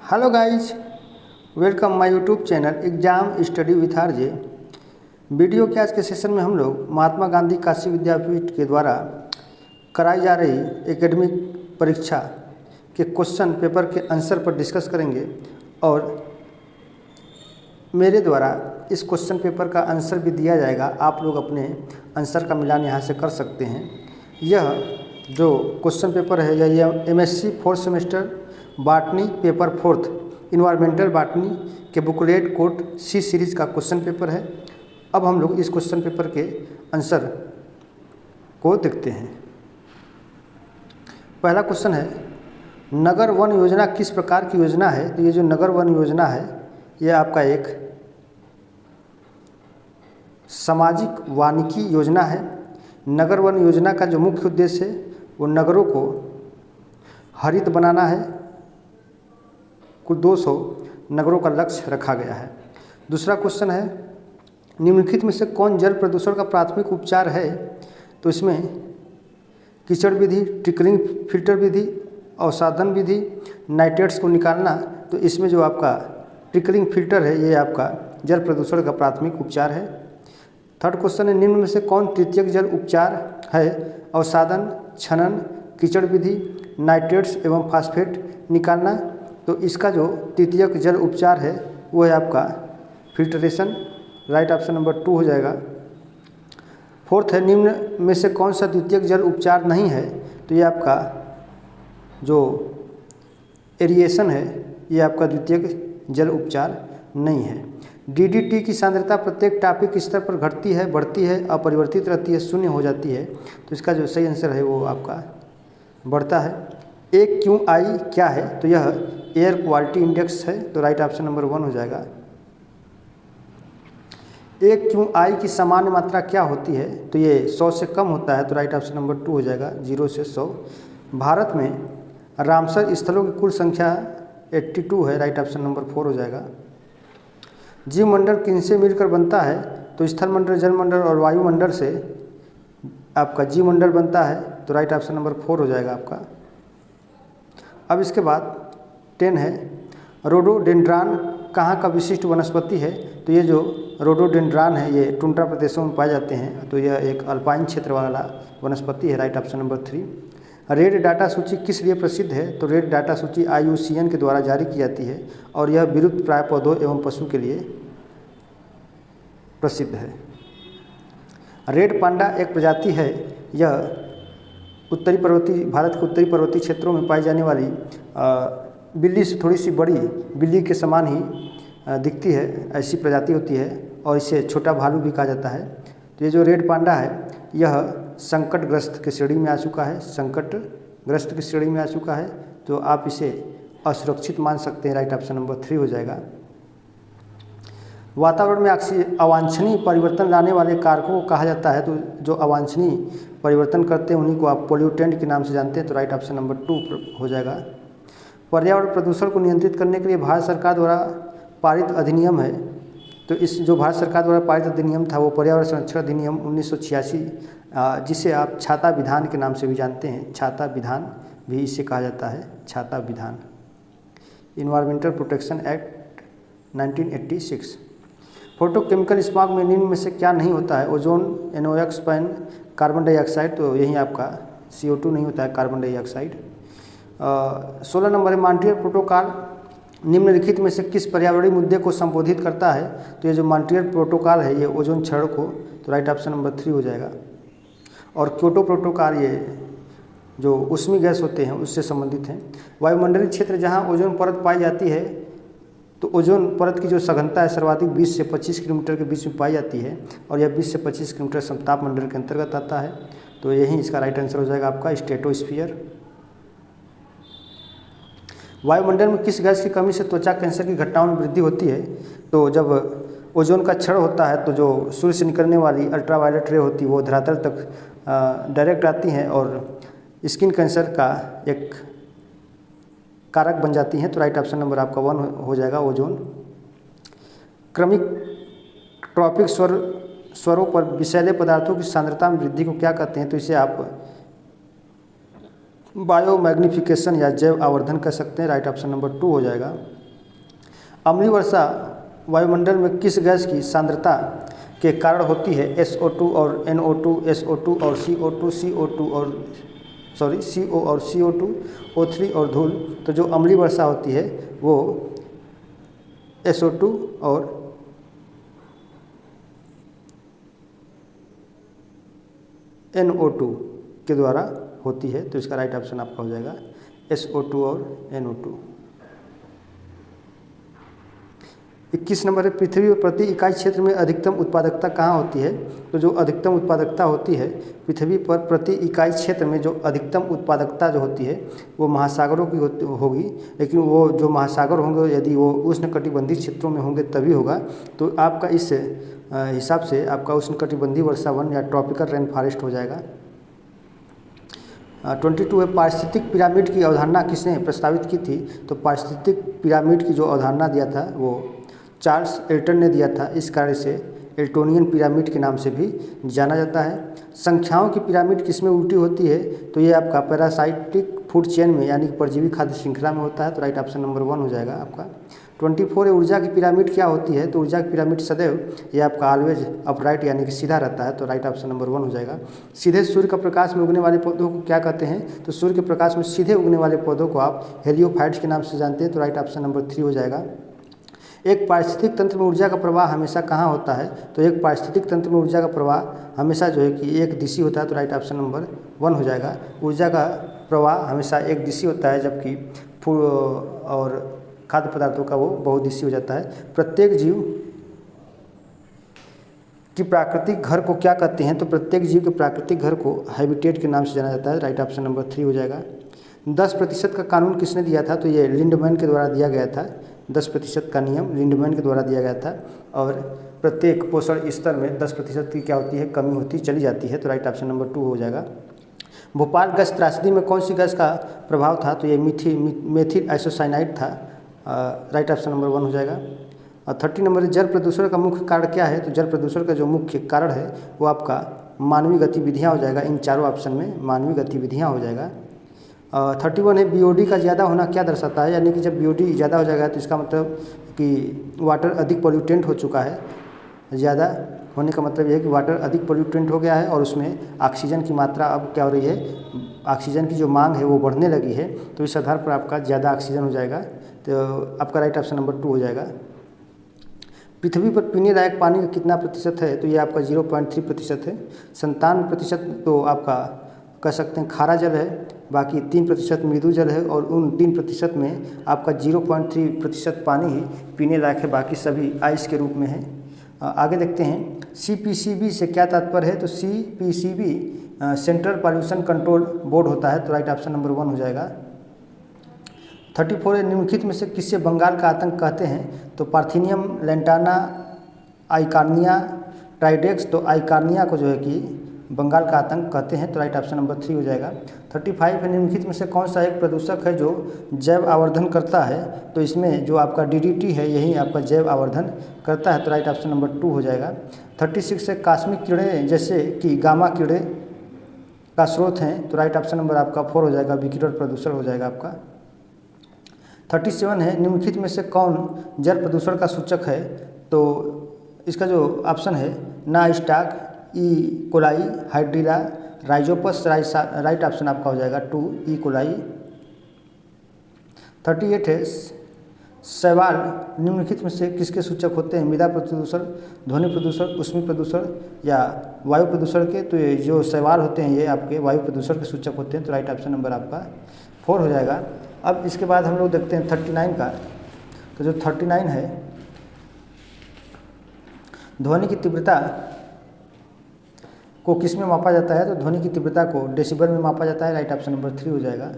Hello guys, welcome my YouTube channel exam study with RJ. Video के आज के session में हम लोग महात्मा गांधी काशी विद्यापीठ के द्वारा कराई जा रही एकेडमिक परीक्षा के क्वेश्चन पेपर के आंसर पर डिस्कस करेंगे और मेरे द्वारा इस क्वेश्चन पेपर का आंसर भी दिया जाएगा। आप लोग अपने आंसर का मिलान यहाँ से कर सकते हैं। यह जो क्वेश्चन पेपर है यह MSc fourth semester botany paper fourth environmental botany के बुकलेट कोड सी सीरीज़ का क्वेश्चन पेपर है। अब हम लोग इस क्वेश्चन पेपर के आंसर को देखते हैं। पहला क्वेश्चन है, नगर वन योजना किस प्रकार की योजना है? तो ये जो नगर वन योजना है यह आपका एक सामाजिक वानिकी योजना है। नगर वन योजना का जो मुख्य उद्देश्य है वो नगरों को हरित बनाना है। कुल 200 नगरों का लक्ष्य रखा गया है। दूसरा क्वेश्चन है, निम्नलिखित में से कौन जल प्रदूषण का प्राथमिक उपचार है? तो इसमें कीचड़ विधि, ट्रिकलिंग फिल्टर विधि, अवसादन विधि, नाइट्रेट्स को निकालना। तो इसमें जो आपका ट्रिकलिंग फिल्टर है ये आपका जल प्रदूषण का प्राथमिक उपचार है। थर्ड क्वेश्चन है, निम्न में से कौन तृतीयक जल उपचार है? अवसादन, छनन, कीचड़ विधि, नाइट्रेट्स एवं फास्फेट निकालना। तो इसका जो तृतीयक जल उपचार है वो है आपका फिल्ट्रेशन। राइट ऑप्शन नंबर 2 हो जाएगा। फोर्थ है, निम्न में से कौन सा द्वितीयक जल उपचार नहीं है? तो ये आपका जो एरिएशन है ये आपका द्वितीयक जल उपचार नहीं है। डीडीटी की सांद्रता प्रत्येक टॉपिक स्तर पर घटती है, बढ़ती है, अपरिवर्तित रहती है, शून्य हो जाती है। तो इसका जो सही आंसर है वो आपका बढ़ता है। AQI क्या है? तो यह एयर क्वालिटी इंडेक्स है। तो राइट ऑप्शन नंबर 1 हो जाएगा। AQI की सामान्य मात्रा क्या होती है? तो ये 100 से कम होता है। तो राइट ऑप्शन नंबर 2 हो जाएगा, 0 से 100। भारत में रामसर स्थलों की कुल संख्या 82 है। राइट ऑप्शन नंबर 4 हो जाएगा। जीवमंडल किनसे मिलकर बनता है? तो स्थलमंडल, जलमंडल और वायुमंडल से आपका जीवमंडल बनता है। तो राइट ऑप्शन नंबर 4 हो जाएगा आपका। अब इसके बाद 10 है, रोडोडेंड्रान कहाँ का विशिष्ट वनस्पति है? तो ये जो रोडोडेंड्रान है ये टुंड्रा प्रदेशों में पाए जाते हैं। तो यह एक अल्पाइन क्षेत्र वाला वनस्पति है। Right option number 3। Red data सूची किस लिए प्रसिद्ध है? तो रेड डाटा सूची IUCN के द्वारा जारी की जाती है और यह विलुप्त प्राय पौधों एवं पशु के लिए प्रसिद्ध है। रेड पांडा एक प्रजाति है। यह भारत के उत्तरी पर्वतीय क्षेत्रों में पाई जाने वाली बिल्ली से थोड़ी सी बड़ी बिल्ली के समान ही दिखती है, ऐसी प्रजाति होती है और इसे छोटा भालू भी कहा जाता है। तो ये जो रेड पांडा है यह संकटग्रस्त की श्रेणी में आ चुका है, संकटग्रस्त की श्रेणी में आ चुका है। तो आप इसे असुरक्षित मान सकते हैं। राइट ऑप्शन नंबर 3 हो जाएगा। वातावरण में अवांछनीय परिवर्तन लाने वाले कारकों को कहा जाता है। तो जो अवांछनीय परिवर्तन करते हैं उन्हीं को आप पोल्यूटेंट के नाम से जानते हैं। तो राइट ऑप्शन नंबर 2 हो जाएगा। पर्यावरण प्रदूषण को नियंत्रित करने के लिए भारत सरकार द्वारा पारित अधिनियम है। तो इस जो भारत सरकार द्वारा पारित अधिनियम था वो पर्यावरण संरक्षण अधिनियम 1986, जिसे आप छाता विधान के नाम से भी जानते हैं। छाता विधान भी इसे कहा जाता है, छाता विधान। Environmental protection act 1986। Photochemical smog में निम्न में से क्या नहीं होता है? Ozone, NOx, pan, carbon dioxide. तो यही आपका CO2 नहीं होता है, कार्बन डाइऑक्साइड। 16 नंबर है, मॉन्ट्रियल प्रोटोकॉल निम्नलिखित में से किस पर्यावरणीय मुद्दे को संबोधित करता है? तो ये जो मॉन्ट्रियल प्रोटोकॉल है ये ओजोन क्षरण को। तो राइट ऑप्शन नंबर 3 हो जाएगा। और क्योटो प्रोटोकॉल ये जो ऊष्मीय गैस होते हैं उससे संबंधित हैं। वायुमंडलीय क्षेत्र जहाँ ओजोन परत पाई जाती है तो ओजोन परत की जो सघनता है सर्वाधिक 20 से 25 किलोमीटर के बीच में पाई जाती है और यह 20 से 25 किलोमीटर समताप मंडल के अंतर्गत आता है। तो यही इसका राइट आंसर हो जाएगा आपका स्ट्रेटोस्फीयर। वायुमंडल में किस गैस की कमी से त्वचा कैंसर की घटनाओं में वृद्धि होती है? तो जब ओजोन का क्षरण होता है तो जो सूर्य से निकलने वाली अल्ट्रावायलेट रे होती है वो धरातल तक डायरेक्ट आती हैं और स्किन कैंसर का एक कारक बन जाती हैं। तो राइट ऑप्शन नंबर आपका 1 हो जाएगा, ओजोन। क्रमिक ट्रॉपिक स्वरों पर विषैले पदार्थों की सांद्रता में वृद्धि को क्या कहते हैं? तो इसे आप बायो मैग्नीफिकेशन या जैव आवर्धन कह सकते हैं। राइट ऑप्शन नंबर 2 हो जाएगा। अम्लीय वर्षा वायुमंडल में किस गैस की सांद्रता के कारण होती है? SO2 और NO2, SO2 और CO2, CO और CO2, O3 और धूल। तो जो अम्लीय वर्षा होती है वो SO2 और NO2 के द्वारा होती है। तो इसका राइट ऑप्शन आपका हो जाएगा SO2 और NO2। 21 नंबर है, पृथ्वी पर प्रति इकाई क्षेत्र में अधिकतम उत्पादकता कहाँ होती है? तो जो अधिकतम उत्पादकता होती है पृथ्वी पर प्रति इकाई क्षेत्र में, जो अधिकतम उत्पादकता जो होती है वो महासागरों की होगी। लेकिन वो जो महासागर होंगे यदि वो उष्णकटिबंधीय क्षेत्रों में होंगे तभी होगा। तो आपका इस हिसाब से आपका उष्णकटिबंधीय वर्षा वन या ट्रॉपिकल रेन फॉरेस्ट हो जाएगा। 22 है, पारिस्थितिक पिरामिड की अवधारणा किसने प्रस्तावित की थी? तो पारिस्थितिक पिरामिड की जो अवधारणा दिया था वो चार्ल्स एल्टन ने दिया था। इस कार्य से एल्टोनियन पिरामिड के नाम से भी जाना जाता है। संख्याओं की पिरामिड किसमें उल्टी होती है? तो ये आपका पैरासाइटिक फूड चेन में यानी कि परजीवी खाद्य श्रृंखला में होता है। तो राइट ऑप्शन नंबर 1 हो जाएगा आपका। 24 है, ऊर्जा की पिरामिड क्या होती है? तो ऊर्जा की पिरामिड सदैव ये आपका ऑलवेज अपराइट यानी कि सीधा रहता है। तो राइट ऑप्शन नंबर 1 हो जाएगा। सीधे सूर्य का प्रकाश में उगने वाले पौधों को क्या कहते हैं? तो सूर्य के प्रकाश में सीधे उगने वाले पौधों को आप हेलियोफाइट्स के नाम से जानते हैं। तो राइट ऑप्शन नंबर 3 हो जाएगा। एक पारिस्थितिक तंत्र में ऊर्जा का प्रवाह हमेशा कहाँ होता है? तो एक पारिस्थितिक तंत्र में ऊर्जा का प्रवाह हमेशा जो है कि एक दिशी होता है। तो राइट ऑप्शन नंबर 1 हो जाएगा। ऊर्जा का प्रवाह हमेशा एक दिशी होता है, जबकि फूड और खाद्य पदार्थों का वो बहुदिशीय हो जाता है। प्रत्येक जीव की प्राकृतिक घर को क्या कहते हैं? तो प्रत्येक जीव के प्राकृतिक घर को हैबिटेट के नाम से जाना जाता है। राइट ऑप्शन नंबर 3 हो जाएगा। 10% का कानून किसने दिया था? तो ये लिंडमैन के द्वारा दिया गया था। 10% का नियम लिंडमैन के द्वारा दिया गया था। और प्रत्येक पोषण स्तर में 10% की क्या होती है? कमी होती चली जाती है। तो राइट ऑप्शन नंबर 2 हो जाएगा। भोपाल गैस त्रासदी में कौन सी गैस का प्रभाव था? तो ये मेथिल आइसोसाइनाइड था। राइट ऑप्शन नंबर 1 हो जाएगा। और 30 नंबर, जल प्रदूषण का मुख्य कारण क्या है? तो जल प्रदूषण का जो मुख्य कारण है वो आपका मानवीय गतिविधियाँ हो जाएगा। इन चारों ऑप्शन में मानवीय गतिविधियाँ हो जाएगा। 31 है, BOD का ज़्यादा होना क्या दर्शाता है? यानी कि जब BOD ज़्यादा हो जाएगा तो इसका मतलब कि वाटर अधिक पोल्यूटेंट हो चुका है। ज़्यादा होने का मतलब यह है कि वाटर अधिक पोल्यूटेंट हो गया है और उसमें ऑक्सीजन की मात्रा अब क्या हो रही है? ऑक्सीजन की जो मांग है वो बढ़ने लगी है। तो इस आधार पर आपका ज़्यादा ऑक्सीजन हो जाएगा। तो आपका राइट ऑप्शन नंबर 2 हो जाएगा। पृथ्वी पर पीने लायक पानी का कितना प्रतिशत है? तो ये आपका 0.3% है। 97% तो आपका कह सकते हैं खारा जल है, बाकी 3% मृदु जल है और उन 3% में आपका 0.3% पानी ही पीने लायक है, बाकी सभी आइस के रूप में है। आगे देखते हैं, CPCB से क्या तात्पर्य है? तो CPCB central pollution control board होता है। तो राइट ऑप्शन नंबर 1 हो जाएगा। 34 है, निम्नलिखित में से किसे बंगाल का आतंक कहते हैं? तो पार्थिनियम, लेंटाना, आइकार्निया, ट्राइडेक्स। तो आइकार्निया को जो है कि बंगाल का आतंक कहते हैं। तो राइट ऑप्शन नंबर 3 हो जाएगा। 35 है, निम्नलिखित में से कौन सा एक प्रदूषक है जो जैव आवर्धन करता है? तो इसमें जो आपका DDT है यही आपका जैव आवर्धन करता है। तो राइट ऑप्शन नंबर 2 हो जाएगा। 36 है, कॉस्मिक किरणें जैसे कि गामा किरणें का स्रोत हैं। तो राइट ऑप्शन नंबर आपका 4 हो जाएगा। विकिरण प्रदूषण हो जाएगा आपका। 37 है, निम्नलिखित में से कौन जल प्रदूषण का सूचक है? तो इसका जो ऑप्शन है Nostoc, E coli, Hydrilla, Rhizopus. Right option आपका हो जाएगा 2 ई कोलाई। 38 है, शैवाल निम्नलिखित में से किसके सूचक होते हैं? मृदा प्रदूषण, ध्वनि प्रदूषण, ऊष्मीय प्रदूषण या वायु प्रदूषण के? तो ये जो शैवाल होते हैं ये आपके वायु प्रदूषण के सूचक होते हैं। तो राइट ऑप्शन नंबर आपका 4 हो जाएगा। अब इसके बाद हम लोग देखते हैं 39 का। तो जो 39 है, ध्वनि की तीव्रता को किस में मापा जाता है? तो ध्वनि की तीव्रता को डेसिबल में मापा जाता है। राइट ऑप्शन नंबर 3 हो जाएगा।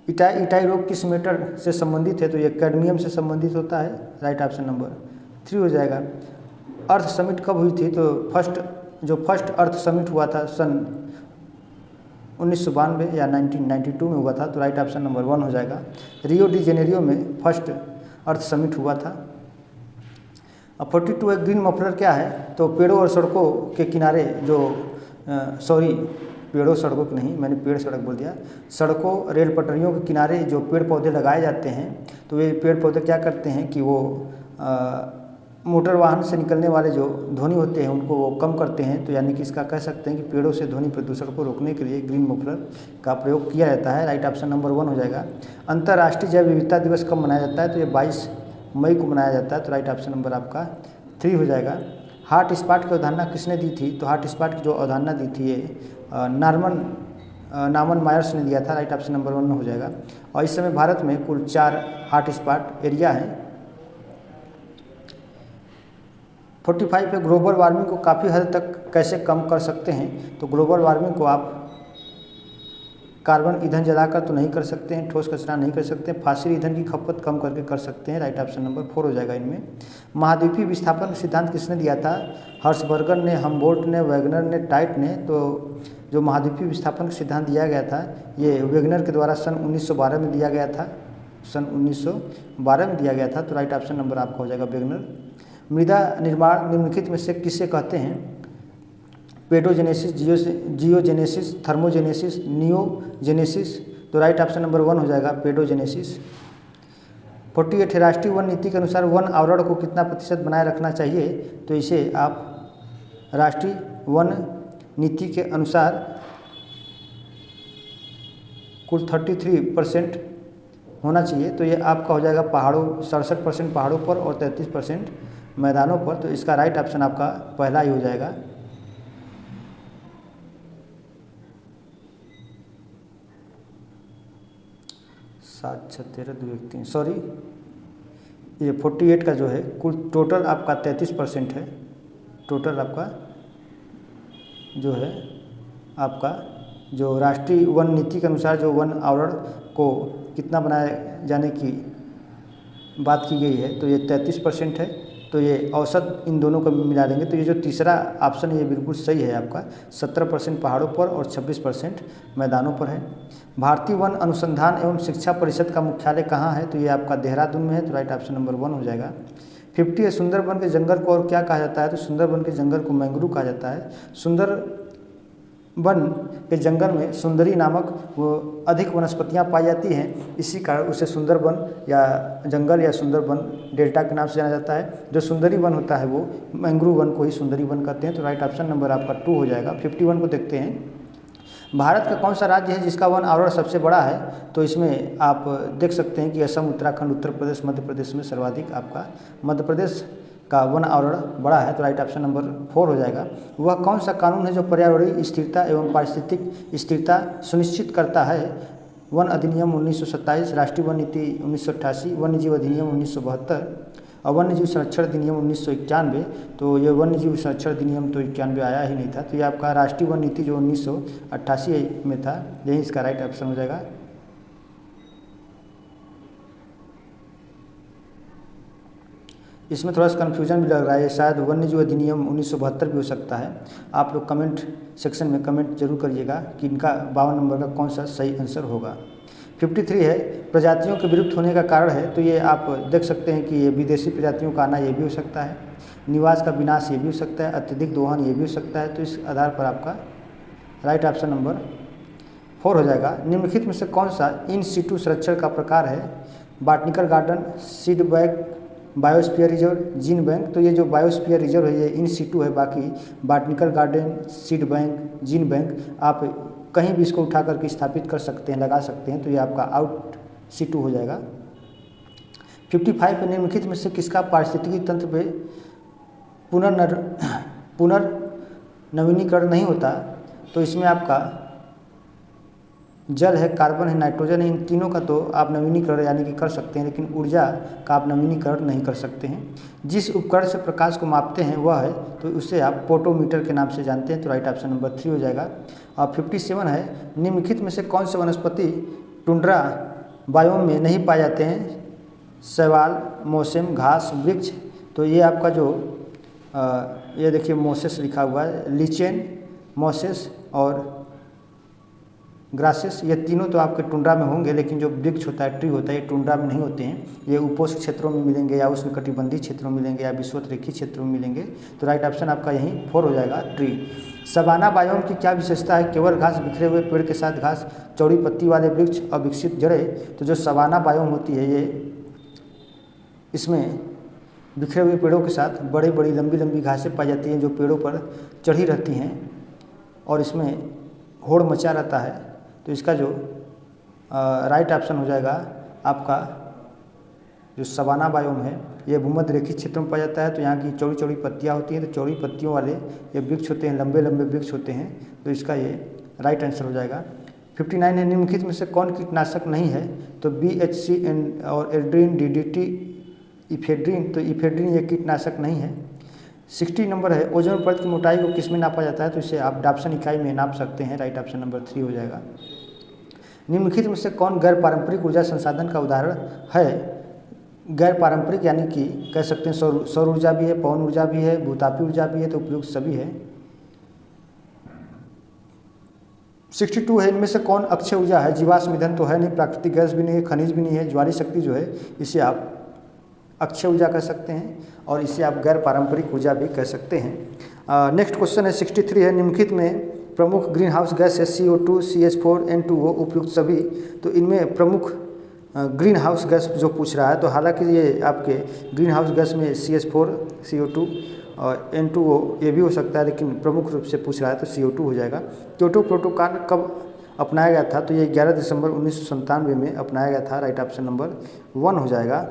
इटाई रोग किस मेटल से संबंधित है? तो ये कैडमियम से संबंधित होता है। राइट ऑप्शन नंबर 3 हो जाएगा। अर्थ समिट कब हुई थी? तो फर्स्ट अर्थ समिट हुआ था सन 1992 या 1992 में हुआ था। तो राइट ऑप्शन नंबर 1 हो जाएगा। रियो डी जेनेरियो में फर्स्ट अर्थ समिट हुआ था। अब 42 है, ग्रीन मफलर क्या है? तो पेड़ों और सड़कों के किनारे जो पेड़ों सड़कों की नहीं, मैंने पेड़ सड़क बोल दिया। सड़कों रेल पटरियों के किनारे जो पेड़ पौधे लगाए जाते हैं तो ये पेड़ पौधे क्या करते हैं कि वो मोटर वाहन से निकलने वाले जो ध्वनि होते हैं उनको वो कम करते हैं। तो यानी कि इसका कह सकते हैं कि पेड़ों से ध्वनि प्रदूषण को रोकने के लिए ग्रीन मफलर का प्रयोग किया जाता है। राइट ऑप्शन नंबर 1 हो जाएगा। अंतर्राष्ट्रीय जैव विविधता दिवस कब मनाया जाता है? तो ये 22 मई को मनाया जाता है। तो राइट ऑप्शन नंबर आपका 3 हो जाएगा। हॉट स्पॉट की अवधारणा किसने दी थी? तो हॉट स्पॉट की जो अवधारणा दी थी ये नामन मायर्स ने दिया था। राइट ऑप्शन नंबर 1 हो जाएगा। और इस समय भारत में कुल 4 हॉट स्पॉट एरिया हैं। 45 पे ग्लोबल वार्मिंग को काफ़ी हद तक कैसे कम कर सकते हैं? तो ग्लोबल वार्मिंग को आप कार्बन ईंधन जलाकर तो नहीं कर सकते हैं, ठोस कचरा नहीं कर सकते हैं, फॉसिल ईंधन की खपत कम करके कर सकते हैं। राइट ऑप्शन नंबर 4 हो जाएगा इनमें। महाद्वीपीय विस्थापन सिद्धांत किसने दिया था? हर्षबर्गन ने, हमबोल्ट ने, वैगनर ने, टाइट ने। तो जो महाद्वीपीय विस्थापन सिद्धांत दिया गया था ये वैगनर के द्वारा सन 1912 में दिया गया था। सन 1912 में दिया गया था। तो राइट ऑप्शन नंबर आपका हो जाएगा वैगनर। मृदा निर्माण निम्नलिखित में से किसे कहते हैं? Pedogenesis, geogenesis, thermogenesis, neogenesis. तो राइट ऑप्शन नंबर 1 हो जाएगा पेडोजेनेसिस। 48 राष्ट्रीय वन नीति के अनुसार वन आवरण को कितना प्रतिशत बनाए रखना चाहिए? तो इसे आप राष्ट्रीय वन नीति के अनुसार कुल 33% होना चाहिए। तो ये आपका हो जाएगा पहाड़ों 67% पहाड़ों पर और 33% मैदानों पर। तो इसका राइट ऑप्शन आपका पहला ही हो जाएगा। सात 6 13 2 1 3 सॉरी ये 48 का जो है कुल टोटल आपका 33% है। टोटल आपका जो है आपका जो राष्ट्रीय वन नीति के अनुसार जो वन आवरण को कितना बनाए जाने की बात की गई है तो ये 33% है। तो ये औसत इन दोनों को मिला देंगे तो ये जो तीसरा ऑप्शन है ये बिल्कुल सही है आपका। 17% पहाड़ों पर और 26% मैदानों पर है। भारतीय वन अनुसंधान एवं शिक्षा परिषद का मुख्यालय कहाँ है? तो ये आपका देहरादून में है। तो राइट ऑप्शन नंबर 1 हो जाएगा। 50 है सुंदरबन के जंगल को और क्या कहा जाता है? तो सुंदरबन के जंगल को मैंग्रोव कहा जाता है। सुंदरबन के जंगल में सुंदरी नामक वो अधिक वनस्पतियां पाई जाती हैं, इसी कारण उसे सुंदरबन या जंगल या सुंदरबन डेल्टा के नाम से जाना जाता है। जो सुंदरी वन होता है वो मैंग्रोव वन को ही सुंदरी वन कहते हैं। तो राइट ऑप्शन नंबर आपका 2 हो जाएगा। 51 को देखते हैं। भारत का कौन सा राज्य है जिसका वन आवरण सबसे बड़ा है? तो इसमें आप देख सकते हैं कि असम, उत्तराखंड, उत्तर प्रदेश, मध्य प्रदेश में सर्वाधिक आपका मध्य प्रदेश का वन आवरण बड़ा है। तो राइट ऑप्शन नंबर 4 हो जाएगा। वह कौन सा कानून है जो पर्यावरणीय स्थिरता एवं पारिस्थितिक स्थिरता सुनिश्चित करता है? वन अधिनियम 1927, राष्ट्रीय वन नीति 1988, वन्य जीव अधिनियम 1972 और वन्य जीव संरक्षण अधिनियम 1991। तो ये वन्य जीव संरक्षण अधिनियम तो 91 आया ही नहीं था। तो ये आपका राष्ट्रीय वन नीति जो 1988 में था, यही इसका राइट ऑप्शन हो जाएगा। इसमें थोड़ा सा कन्फ्यूजन भी लग रहा है, शायद वन्य जीव अधिनियम 1972 भी हो सकता है। आप लोग कमेंट सेक्शन में कमेंट जरूर करिएगा कि इनका 52 नंबर का कौन सा सही आंसर होगा। 53 है प्रजातियों के विलुप्त होने का कारण है। तो ये आप देख सकते हैं कि ये विदेशी प्रजातियों का आना ये भी हो सकता है, निवास का विनाश ये भी हो सकता है, अत्यधिक दोहन ये भी हो सकता है। तो इस आधार पर आपका राइट ऑप्शन नंबर 4 हो जाएगा। निम्नलिखित में से कौन सा इन सिटू संरक्षण का प्रकार है? Botanical garden, seed bank, biosphere reserve, gene bank. तो ये जो बायोस्फीयर रिजर्व है ये इन सिटू है, बाकी botanical garden, seed bank, gene bank आप कहीं भी इसको उठा करके स्थापित कर सकते हैं, लगा सकते हैं। तो ये आपका आउट सिटू हो जाएगा। 55 निम्नलिखित में से किसका पारिस्थितिकी तंत्र पे पुनर्नवीनीकरण नहीं होता? तो इसमें आपका जल है, कार्बन है, नाइट्रोजन है। इन तीनों का तो आप नवीनीकरण यानी कि कर सकते हैं, लेकिन ऊर्जा का आप नवीनीकरण नहीं कर सकते हैं। जिस उपकरण से प्रकाश को मापते हैं वह है, तो उससे आप फोटोमीटर के नाम से जानते हैं। तो राइट ऑप्शन नंबर 3 हो जाएगा। और 57 है निम्नलिखित में से कौन से वनस्पति टुंड्रा बायोम में नहीं पाए जाते हैं? शैवाल, मौसम, घास, वृक्ष। तो ये आपका जो ये देखिए मोसेस लिखा हुआ है, लीचेन, मोसेस और ग्रासेस, ये तीनों तो आपके टुंड्रा में होंगे, लेकिन जो वृक्ष होता है, ट्री होता है, ये टुंड्रा में नहीं होते हैं। ये उपोष्ण क्षेत्रों में मिलेंगे या उष्णकटिबंधीय क्षेत्रों में मिलेंगे या विषुवत-रेखीय क्षेत्रों में मिलेंगे। तो राइट ऑप्शन आपका यहीं 4 हो जाएगा, ट्री। सवाना बायोम की क्या विशेषता है? केवल घास, बिखरे हुए पेड़ के साथ घास, चौड़ी पत्ती वाले वृक्ष, अविकसित जड़ें। तो जो सवाना बायोम होती है ये, इसमें बिखरे हुए पेड़ों के साथ बड़ी बड़ी लंबी लंबी घासें पाई जाती हैं जो पेड़ों पर चढ़ी रहती हैं और इसमें होड़ मचा रहता है। तो इसका जो राइट ऑप्शन हो जाएगा आपका जो सवाना बायोम है, ये भूमध्य रेखीय क्षेत्र में पाया जाता है। तो यहाँ की चौड़ी चौड़ी पत्तियाँ होती हैं, तो चौड़ी पत्तियों वाले ये वृक्ष होते हैं, लंबे लंबे वृक्ष होते हैं। तो इसका ये राइट आंसर हो जाएगा। 59 है, निम्नलिखित में से कौन कीटनाशक नहीं है? तो BHC और एल्ड्रीन, DDT, इफेड्रीन। तो इफेड्रीन ये कीटनाशक नहीं है। 60 नंबर है, ओजोन परत की मोटाई को किस में नापा जाता है? तो इसे आप डाप्सन इकाई में नाप सकते हैं। राइट ऑप्शन नंबर 3 हो जाएगा। निम्नलिखित में से कौन गैर पारंपरिक ऊर्जा संसाधन का उदाहरण है? गैर पारंपरिक यानी कि कह सकते हैं सौर ऊर्जा भी है, पवन ऊर्जा भी है, भूतापी ऊर्जा भी है, तो उपयुक्त सभी है। 62 है, इनमें से कौन अक्षय ऊर्जा है? जीवाश्म ईंधन तो है नहीं, प्राकृतिक गैस भी नहीं है, खनिज भी नहीं है। ज्वारी शक्ति जो है इसे आप अक्षय ऊर्जा कह सकते हैं और इसे आप गैर पारंपरिक ऊर्जा भी कह सकते हैं। नेक्स्ट क्वेश्चन है 63 है, निम्नलिखित में प्रमुख ग्रीन हाउस गैस है CO2, CH4, N2O, उपयुक्त सभी। तो इनमें प्रमुख ग्रीन हाउस गैस जो पूछ रहा है, तो हालांकि ये आपके ग्रीन हाउस गैस में CH4, CO2 और N2O ये भी हो सकता है, लेकिन प्रमुख रूप से पूछ रहा है तो CO2 हो जाएगा। क्योटो प्रोटोकॉल कब अपनाया गया था? तो ये 11 दिसंबर 1997 में अपनाया गया था। राइट ऑप्शन नंबर 1 हो जाएगा।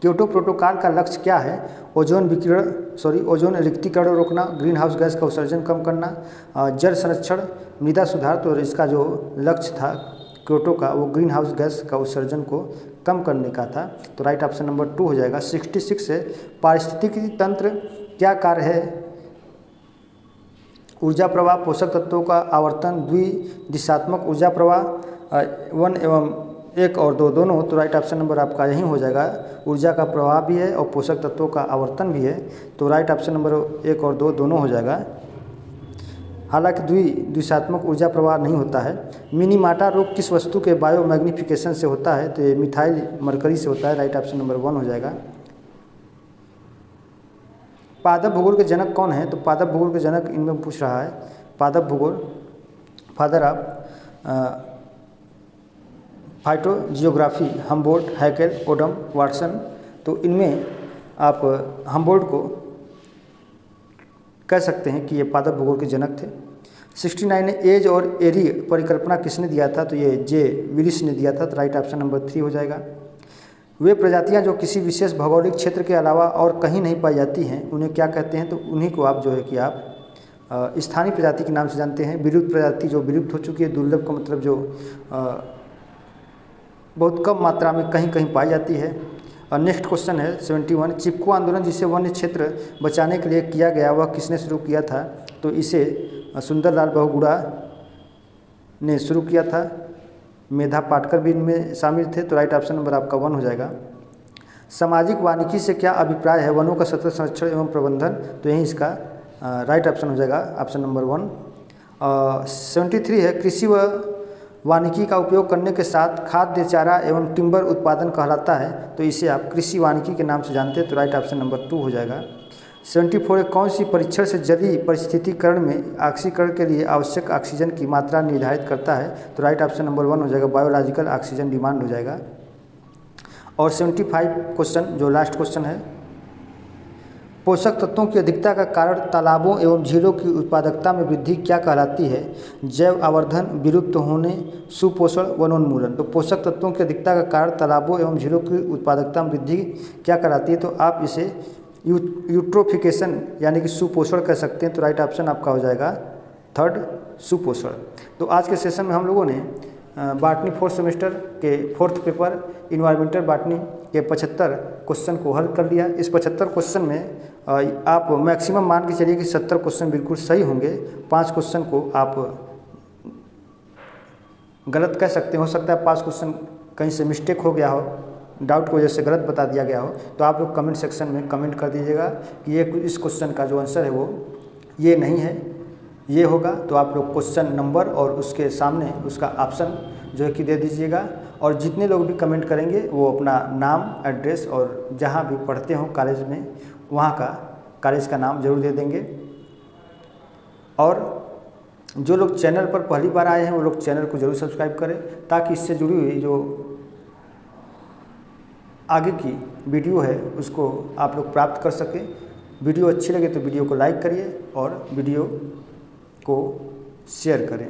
क्योटो प्रोटोकॉल का लक्ष्य क्या है? ओजोन रिक्तीकरण रोकना, ग्रीन हाउस गैस का उत्सर्जन कम करना, जल संरक्षण, मृदा सुधार। तो इसका जो लक्ष्य था क्योटो का, वो ग्रीन हाउस गैस का उत्सर्जन को कम करने का था। तो राइट ऑप्शन नंबर 2 हो जाएगा। 66 है, पारिस्थितिकी तंत्र क्या कार्य है? ऊर्जा प्रवाह, पोषक तत्वों का आवर्तन, द्विदिशात्मक ऊर्जा प्रवाह, 1 एवं 1 और 2 दोनों। तो राइट ऑप्शन नंबर आपका यही हो जाएगा। ऊर्जा का प्रवाह भी है और पोषक तत्वों का आवर्तन भी है। तो राइट ऑप्शन नंबर 1 और 2 दोनों हो जाएगा। हालांकि द्विदिशात्मक ऊर्जा प्रवाह नहीं होता है। मिनीमाटा रोग किस वस्तु के बायोमैग्निफिकेशन से होता है? तो ये मिथाइल मरकरी से होता है। राइट ऑप्शन नंबर 1 हो जाएगा। पादप भूगोल के जनक कौन है? तो पादप भूगोल के जनक इनमें पूछ रहा है। पादप भूगोल, father of phytogeography, Humboldt, Hückel, Odum, Watson. तो इनमें आप हम्बोल्ट को कह सकते हैं कि ये पादप भूगोल के जनक थे। 69 ने एज और एरी परिकल्पना किसने दिया था? तो ये जे विलिस ने दिया था। तो राइट ऑप्शन नंबर 3 हो जाएगा। वे प्रजातियां जो किसी विशेष भौगोलिक क्षेत्र के अलावा और कहीं नहीं पाई जाती हैं, उन्हें क्या कहते हैं? तो उन्हीं को आप जो है कि आप स्थानीय प्रजाति के नाम से जानते हैं। विलुप्त प्रजाति जो विलुप्त हो चुकी है, दुर्लभ का मतलब जो बहुत कम मात्रा में कहीं कहीं पाई जाती है। और नेक्स्ट क्वेश्चन है 71, चिपको आंदोलन जिसे वन्य क्षेत्र बचाने के लिए किया गया, वह किसने शुरू किया था? तो इसे सुंदरलाल बहुगुणा ने शुरू किया था। मेधा पाटकर भी इनमें शामिल थे। तो राइट ऑप्शन नंबर आपका 1 हो जाएगा। सामाजिक वानिकी से क्या अभिप्राय है? वनों का सतत संरक्षण एवं प्रबंधन। तो यही इसका राइट ऑप्शन हो जाएगा, ऑप्शन नंबर 1। 73 है, कृषि व वानिकी का उपयोग करने के साथ खाद्य, चारा एवं टिम्बर उत्पादन कहलाता है। तो इसे आप कृषि वानिकी के नाम से जानते हैं। तो राइट ऑप्शन नंबर 2 हो जाएगा। 74 है, कौन सी परीक्षण से जलीय परिस्थितिकरण में ऑक्सीकरण के लिए आवश्यक ऑक्सीजन की मात्रा निर्धारित करता है? तो राइट ऑप्शन नंबर 1 हो जाएगा, बायोलॉजिकल ऑक्सीजन डिमांड हो जाएगा। और 75 क्वेश्चन जो लास्ट क्वेश्चन है, पोषक तत्वों की अधिकता का कारण तालाबों एवं झीलों की उत्पादकता में वृद्धि क्या कहलाती है? जैव आवर्धन, विलुप्त होने, सुपोषण, वनोन्मूलन। तो पोषक तत्वों की अधिकता का कारण तालाबों एवं झीलों की उत्पादकता में वृद्धि क्या कहलाती है? तो आप इसे यूट्रोफिकेशन यानी कि सुपोषण कह सकते हैं। तो राइट ऑप्शन आपका हो जाएगा 3rd, सुपोषण। तो आज के सेशन में हम लोगों ने बॉटनी 4th सेमेस्टर के 4th पेपर इन्वायरमेंटल बॉटनी के 75 क्वेश्चन को हल कर लिया। इस 75 क्वेश्चन में आप मैक्सिमम मान के चलिए कि 70 क्वेश्चन बिल्कुल सही होंगे। 5 क्वेश्चन को आप गलत कह सकते हो सकता है 5 क्वेश्चन कहीं से मिस्टेक हो गया हो, डाउट की वजह से गलत बता दिया गया हो। तो आप लोग कमेंट सेक्शन में कमेंट कर दीजिएगा कि ये इस क्वेश्चन का जो आंसर है वो ये नहीं है। ये होगा तो आप लोग क्वेश्चन नंबर और उसके सामने उसका ऑप्शन जो है कि दे दीजिएगा। और जितने लोग भी कमेंट करेंगे वो अपना नाम, एड्रेस और जहाँ भी पढ़ते हो कॉलेज में वहाँ का कॉलेज का नाम जरूर दे देंगे। और जो लोग चैनल पर पहली बार आए हैं वो लोग चैनल को जरूर सब्सक्राइब करें, ताकि इससे जुड़ी हुई जो आगे की वीडियो है उसको आप लोग प्राप्त कर सकें। वीडियो अच्छी लगे तो वीडियो को लाइक करिए और वीडियो को शेयर करें।